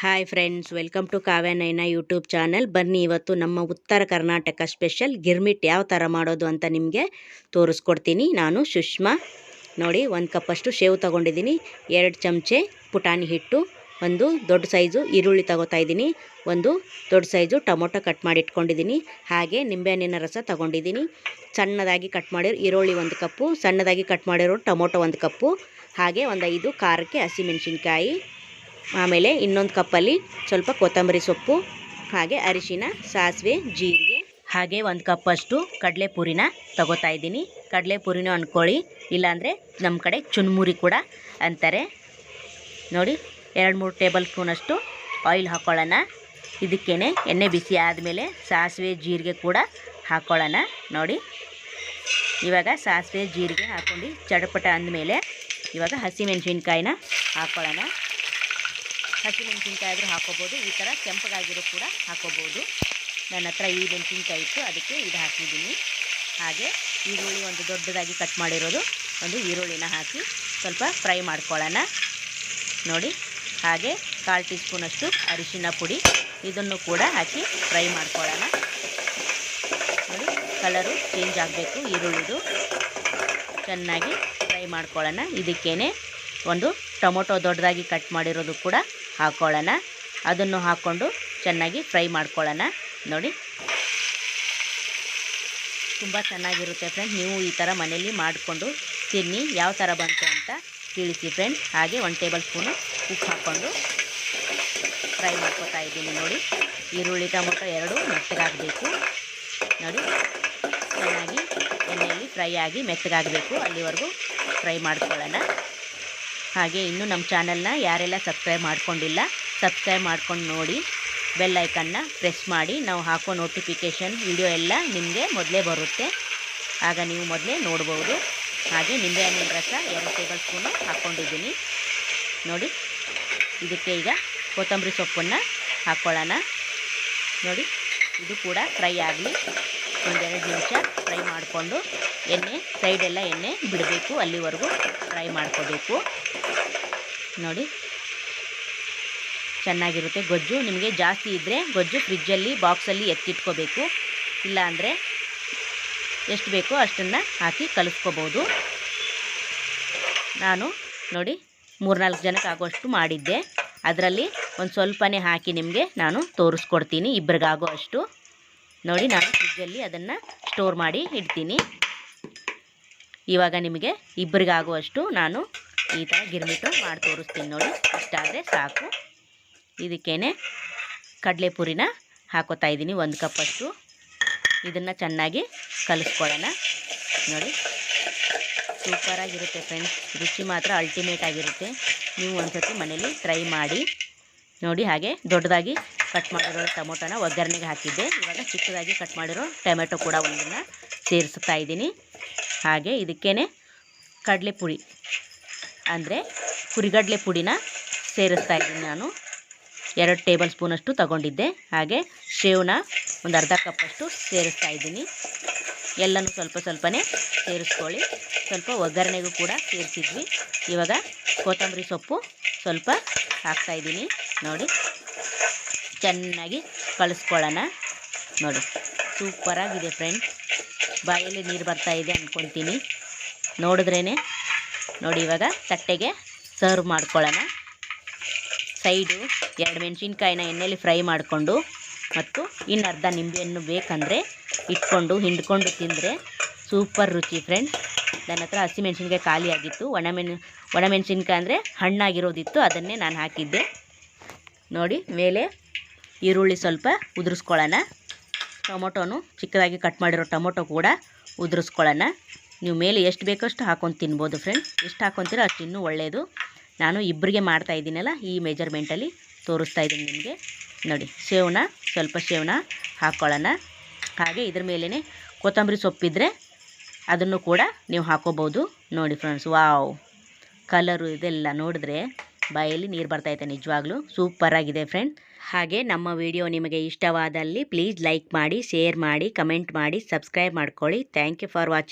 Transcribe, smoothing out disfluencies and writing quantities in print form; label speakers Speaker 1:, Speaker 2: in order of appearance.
Speaker 1: Hi friends, welcome to Kavya Naina YouTube channel. ಬನ್ನಿ ಇವತ್ತು ನಮ್ಮ ಉತ್ತರ ಕರ್ನಾಟಕ ಸ್ಪೆಷಲ್ ಗಿರ್ಮಿಟ್ ಯಾವ ಥರ ಮಾಡೋದು ಅಂತ ನಿಮಗೆ ತೋರಿಸ್ಕೊಡ್ತೀನಿ. ನಾನು ಸುಷ್ಮಾ. ನೋಡಿ, 1 ಕಪ್ಪಷ್ಟು ಶೇವ್ ತೊಗೊಂಡಿದ್ದೀನಿ, 2 ಚಮಚೆ ಪುಟಾಣಿ ಹಿಟ್ಟು, ಒಂದು ದೊಡ್ಡ ಸೈಜು ಈರುಳ್ಳಿ ತೊಗೋತಾ ಇದ್ದೀನಿ, ಒಂದು ದೊಡ್ಡ ಸೈಜು ಟೊಮೊಟೊ ಕಟ್ ಮಾಡಿ ಇಟ್ಕೊಂಡಿದ್ದೀನಿ, ಹಾಗೆ ನಿಂಬೆಹಣ್ಣಿನ ರಸ ತೊಗೊಂಡಿದ್ದೀನಿ, ಸಣ್ಣದಾಗಿ ಕಟ್ ಮಾಡಿರೋ ಈರುಳ್ಳಿ 1 ಕಪ್ಪು, ಸಣ್ಣದಾಗಿ ಕಟ್ ಮಾಡಿರೋ ಟೊಮೊಟೊ 1 ಕಪ್ಪು, ಹಾಗೆ ಒಂದು 5 ಖಾರಕ್ಕೆ ಹಸಿಮೆಣಸಿನ್ಕಾಯಿ, ಆಮೇಲೆ ಇನ್ನೊಂದು ಕಪ್ಪಲ್ಲಿ ಸ್ವಲ್ಪ ಕೊತ್ತಂಬರಿ ಸೊಪ್ಪು, ಹಾಗೆ ಅರಿಶಿನ, ಸಾಸಿವೆ, ಜೀರಿಗೆ, ಹಾಗೆ 1 ಕಪ್ಪಷ್ಟು ಕಡಲೆಪುರಿನ ತಗೋತಾ ಇದ್ದೀನಿ. ಕಡಲೆಪುರಿನೂ ಅಂದ್ಕೊಳ್ಳಿ, ಇಲ್ಲಾಂದರೆ ನಮ್ಮ ಕಡೆ ಚುನ್ಮುರಿ ಕೂಡ ಅಂತಾರೆ. ನೋಡಿ, 2-3 ಟೇಬಲ್ ಸ್ಪೂನಷ್ಟು ಆಯಿಲ್ ಹಾಕ್ಕೊಳ್ಳೋಣ. ಇದಕ್ಕೇನೆ ಎಣ್ಣೆ ಬಿಸಿ ಆದಮೇಲೆ ಸಾಸಿವೆ ಜೀರಿಗೆ ಕೂಡ ಹಾಕ್ಕೊಳ್ಳೋಣ. ನೋಡಿ, ಇವಾಗ ಸಾಸಿವೆ ಜೀರಿಗೆ ಹಾಕ್ಕೊಂಡು ಚಟಪಟ ಅಂದಮೇಲೆ ಇವಾಗ ಹಸಿಮೆಣಸಿನ್ಕಾಯಿನ ಹಾಕ್ಕೊಳ್ಳೋಣ. ಹಸಿಮೆಣಸಿನ್ಕಾಯಿ ಆದರೂ ಹಾಕ್ಕೋಬೋದು, ಈ ಥರ ಕೆಂಪಗಾಗಿರೋ ಕೂಡ ಹಾಕ್ಕೋಬೋದು. ನನ್ನ ಹತ್ರ ಈ ಮೆಣಸಿನ್ಕಾಯಿ ಇತ್ತು, ಅದಕ್ಕೆ ಇದು ಹಾಕಿದ್ದೀನಿ. ಹಾಗೆ ಈರುಳ್ಳಿ ಒಂದು ದೊಡ್ಡದಾಗಿ ಕಟ್ ಮಾಡಿರೋದು ಒಂದು ಈರುಳ್ಳಿನ ಹಾಕಿ ಸ್ವಲ್ಪ ಫ್ರೈ ಮಾಡ್ಕೊಳ್ಳೋಣ. ನೋಡಿ, ಹಾಗೆ 1/4 ಟೀ ಸ್ಪೂನಷ್ಟು ಅರಿಶಿನ ಪುಡಿ, ಇದನ್ನು ಕೂಡ ಹಾಕಿ ಫ್ರೈ ಮಾಡ್ಕೊಳ್ಳೋಣ. ನೋಡಿ, ಕಲರು ಚೇಂಜ್ ಆಗಬೇಕು ಈರುಳ್ಳಿದು, ಚೆನ್ನಾಗಿ ಫ್ರೈ ಮಾಡ್ಕೊಳ್ಳೋಣ. ಇದಕ್ಕೇನೆ ಒಂದು ಟೊಮೊಟೊ ದೊಡ್ಡದಾಗಿ ಕಟ್ ಮಾಡಿರೋದು ಕೂಡ ಹಾಕ್ಕೊಳ್ಳೋಣ. ಅದನ್ನು ಹಾಕ್ಕೊಂಡು ಚೆನ್ನಾಗಿ ಫ್ರೈ ಮಾಡ್ಕೊಳ್ಳೋಣ. ನೋಡಿ, ತುಂಬ ಚೆನ್ನಾಗಿರುತ್ತೆ ಫ್ರೆಂಡ್ಸ್. ನೀವು ಈ ಥರ ಮನೆಯಲ್ಲಿ ಮಾಡಿಕೊಂಡು ತಿನ್ನಿ, ಯಾವ ಥರ ಬಂತು ಅಂತ ತಿಳಿಸಿ ಫ್ರೆಂಡ್ಸ್. ಹಾಗೆ 1 ಟೇಬಲ್ ಸ್ಪೂನು ಉಪ್ಪು ಹಾಕ್ಕೊಂಡು ಫ್ರೈ ಮಾಡ್ಕೊತಾ ಇದ್ದೀನಿ. ನೋಡಿ, ಈರುಳ್ಳಿ ಟೊಮೊಟೊ 2 ಮೆತ್ತಗಾಗಬೇಕು. ನೋಡಿ, ಚೆನ್ನಾಗಿ ಎಣ್ಣೆಯಲ್ಲಿ ಫ್ರೈ ಆಗಿ ಮೆತ್ತಗಾಗಬೇಕು, ಅಲ್ಲಿವರೆಗೂ ಫ್ರೈ ಮಾಡ್ಕೊಳ್ಳೋಣ. ಹಾಗೆ ಇನ್ನೂ ನಮ್ಮ ಚಾನಲ್ನ ಯಾರೆಲ್ಲ ಸಬ್ಸ್ಕ್ರೈಬ್ ಮಾಡ್ಕೊಂಡಿಲ್ಲ, ಸಬ್ಸ್ಕ್ರೈಬ್ ಮಾಡ್ಕೊಂಡು ನೋಡಿ, ಬೆಲ್ ಐಕನ್ನ ಪ್ರೆಸ್ ಮಾಡಿ. ನಾವು ಹಾಕೋ ನೋಟಿಫಿಕೇಷನ್ ವಿಡಿಯೋ ಎಲ್ಲ ನಿಮಗೆ ಮೊದಲೇ ಬರುತ್ತೆ, ಆಗ ನೀವು ಮೊದಲೇ ನೋಡ್ಬೋದು. ಹಾಗೆ ನಿಂಬೆಹಣ್ಣಿನ ರಸ 2 ಟೇಬಲ್ ಸ್ಪೂನು ಹಾಕ್ಕೊಂಡಿದ್ದೀನಿ. ನೋಡಿ, ಇದಕ್ಕೆ ಈಗ ಕೊತ್ತಂಬರಿ ಸೊಪ್ಪನ್ನು ಹಾಕ್ಕೊಳ್ಳೋಣ. ನೋಡಿ, ಇದು ಕೂಡ ಫ್ರೈ ಆಗಲಿ. 1-2 ನಿಮಿಷ ಫ್ರೈ ಮಾಡಿಕೊಂಡು ಸೈಡೆಲ್ಲ ಎಣ್ಣೆ ಬಿಡಬೇಕು, ಅಲ್ಲಿವರೆಗೂ ಫ್ರೈ ಮಾಡ್ಕೋಬೇಕು. ನೋಡಿ, ಚೆನ್ನಾಗಿರುತ್ತೆ ಗೊಜ್ಜು. ನಿಮಗೆ ಜಾಸ್ತಿ ಇದ್ದರೆ ಗೊಜ್ಜು ಫ್ರಿಜ್ಜಲ್ಲಿ ಬಾಕ್ಸಲ್ಲಿ ಎತ್ತಿಟ್ಕೋಬೇಕು, ಇಲ್ಲಾಂದರೆ ಎಷ್ಟು ಬೇಕೋ ಅಷ್ಟನ್ನು ಹಾಕಿ ಕಲಿಸ್ಕೋಬೋದು. ನಾನು ನೋಡಿ 3-4 ಜನಕ್ಕೆ ಆಗೋಷ್ಟು ಮಾಡಿದ್ದೆ, ಅದರಲ್ಲಿ ಒಂದು ಸ್ವಲ್ಪನೇ ಹಾಕಿ ನಿಮಗೆ ನಾನು ತೋರಿಸ್ಕೊಡ್ತೀನಿ, ಇಬ್ಬರಿಗಾಗೋ ಅಷ್ಟು. ನೋಡಿ, ನಾನು ಫ್ರಿಜ್ಜಲ್ಲಿ ಅದನ್ನು ಸ್ಟೋರ್ ಮಾಡಿ ಇಡ್ತೀನಿ. ಇವಾಗ ನಿಮಗೆ ಇಬ್ಬರಿಗಾಗುವಷ್ಟು ನಾನು ಈ ಥರ ಗಿರ್ಮಿಟು ಮಾಡಿ ತೋರಿಸ್ತೀನಿ. ನೋಡಿ, ಇಷ್ಟಾದರೆ ಸಾಕು. ಇದಕ್ಕೇನೆ ಕಡಲೆಪುರಿನ ಹಾಕೋತಾ ಇದ್ದೀನಿ 1 ಕಪ್ಪಷ್ಟು. ಇದನ್ನು ಚೆನ್ನಾಗಿ ಕಲಿಸ್ಕೊಳ್ಳೋಣ. ನೋಡಿ, ಸೂಪರಾಗಿರುತ್ತೆ ಫ್ರೆಂಡ್ಸ್, ರುಚಿ ಮಾತ್ರ ಅಲ್ಟಿಮೇಟ್ ಆಗಿರುತ್ತೆ. ನೀವು ಒಂದ್ಸತಿ ಮನೇಲಿ ಟ್ರೈ ಮಾಡಿ ನೋಡಿ. ಹಾಗೆ ದೊಡ್ಡದಾಗಿ ಕಟ್ ಮಾಡಿರೋ ಟೊಮೊಟೊನ ಒಗ್ಗರಣೆಗೆ ಹಾಕಿದ್ದೆ, ಇವಾಗ ಚಿಕ್ಕದಾಗಿ ಕಟ್ ಮಾಡಿರೋ ಟೊಮೆಟೊ ಕೂಡ ಒಂದನ್ನು ಸೇರಿಸ್ತಾ ಇದ್ದೀನಿ. ಹಾಗೆ ಇದಕ್ಕೇನೆ ಕಡಲೆಪುರಿ ಅಂದರೆ ಹುರಿಗಡಲೆ ಪುಡಿನ ಸೇರಿಸ್ತಾ ಇದ್ದೀನಿ. ನಾನು 2 ಟೇಬಲ್ ಸ್ಪೂನಷ್ಟು ತಗೊಂಡಿದ್ದೆ. ಹಾಗೆ ಶೇವ್ನ ಒಂದು ಅರ್ಧ ಕಪ್ಪಷ್ಟು ಸೇರಿಸ್ತಾ ಇದ್ದೀನಿ. ಎಲ್ಲನೂ ಸ್ವಲ್ಪನೇ ಸೇರಿಸ್ಕೊಳ್ಳಿ. ಸ್ವಲ್ಪ ಒಗ್ಗರಣೆಗೂ ಕೂಡ ಸೇರಿಸಿದ್ವಿ. ಇವಾಗ ಕೊತ್ತಂಬರಿ ಸೊಪ್ಪು ಸ್ವಲ್ಪ ಹಾಕ್ತಾಯಿದ್ದೀನಿ. ನೋಡಿ, ಚೆನ್ನಾಗಿ ಕಲಿಸ್ಕೊಳ್ಳೋಣ. ನೋಡಿ, ಸೂಪರಾಗಿದೆ ಫ್ರೆಂಡ್ಸ್, ಬಾಯಲ್ಲಿ ನೀರು ಬರ್ತಾಯಿದೆ ಅಂದ್ಕೊತೀನಿ ನೋಡಿದ್ರೇ. ನೋಡಿ, ಇವಾಗ ತಟ್ಟೆಗೆ ಸರ್ವ್ ಮಾಡ್ಕೊಳ್ಳೋಣ. ಸೈಡು 2 ಮೆಣಸಿನ್ಕಾಯಿನ ಎಣ್ಣೆಯಲ್ಲಿ ಫ್ರೈ ಮಾಡಿಕೊಂಡು ಮತ್ತು ಇನ್ನರ್ಧ ನಿಂಬೆಹಣ್ಣು ಬೇಕಂದರೆ ಇಟ್ಕೊಂಡು ಹಿಂಡ್ಕೊಂಡು ತಿಂದರೆ ಸೂಪರ್ ರುಚಿ ಫ್ರೆಂಡ್ಸ್. ನನ್ನ ಹತ್ರ ಹಸಿಮೆಣಸಿನ್ಕಾಯಿ ಖಾಲಿ ಆಗಿತ್ತು, ಒಣಮೆಣಸಿನ್ಕಾಯಿ ಅಂದರೆ ಹಣ್ಣಾಗಿರೋದಿತ್ತು, ಅದನ್ನೇ ನಾನು ಹಾಕಿದ್ದೆ. ನೋಡಿ, ಮೇಲೆ ಈರುಳ್ಳಿ ಸ್ವಲ್ಪ ಉದುರಿಸ್ಕೊಳ್ಳೋಣ. ಟೊಮೊಟೊನು ಚಿಕ್ಕದಾಗಿ ಕಟ್ ಮಾಡಿರೋ ಟೊಮೊಟೊ ಕೂಡ ಉದುರಿಸ್ಕೊಳ್ಳೋಣ. ನೀವು ಮೇಲೆ ಎಷ್ಟು ಬೇಕಷ್ಟು ಹಾಕೊಂಡು ತಿನ್ಬೋದು ಫ್ರೆಂಡ್ಸ್, ಎಷ್ಟು ಹಾಕ್ಕೊತೀರೋ ಅಷ್ಟು ಇನ್ನೂ ಒಳ್ಳೆಯದು. ನಾನು ಇಬ್ಬರಿಗೆ ಮಾಡ್ತಾಯಿದ್ದೀನಲ್ಲ, ಈ ಮೆಜರ್ಮೆಂಟಲ್ಲಿ ತೋರಿಸ್ತಾ ಇದ್ದೀನಿ ನಿಮಗೆ. ನೋಡಿ, ಸ್ವಲ್ಪ ಶೇವ್ನ ಹಾಕ್ಕೊಳ್ಳೋಣ. ಹಾಗೆ ಇದ್ರ ಮೇಲೇ ಕೊತ್ತಂಬರಿ ಸೊಪ್ಪಿದ್ರೆ ಅದನ್ನು ಕೂಡ ನೀವು ಹಾಕೋಬೋದು. ನೋಡಿ ಫ್ರೆಂಡ್ಸ್, ವಾವ್, ಕಲರು ಇದೆಲ್ಲ ನೋಡಿದ್ರೆ ಬಾಯಲ್ಲಿ ನೀರು ಬರ್ತೈತೆ, ನಿಜವಾಗ್ಲೂ ಸೂಪರಾಗಿದೆ ಫ್ರೆಂಡ್ಸ್. ಹಾಗೆ ನಮ್ಮ ವಿಡಿಯೋ ನಿಮಗೆ ಇಷ್ಟವಾದಲ್ಲಿ ಪ್ಲೀಸ್ ಲೈಕ್ ಮಾಡಿ, ಶೇರ್ ಮಾಡಿ, ಕಮೆಂಟ್ ಮಾಡಿ, ಸಬ್ಸ್ಕ್ರೈಬ್ ಮಾಡ್ಕೊಳ್ಳಿ. Thank you for watching.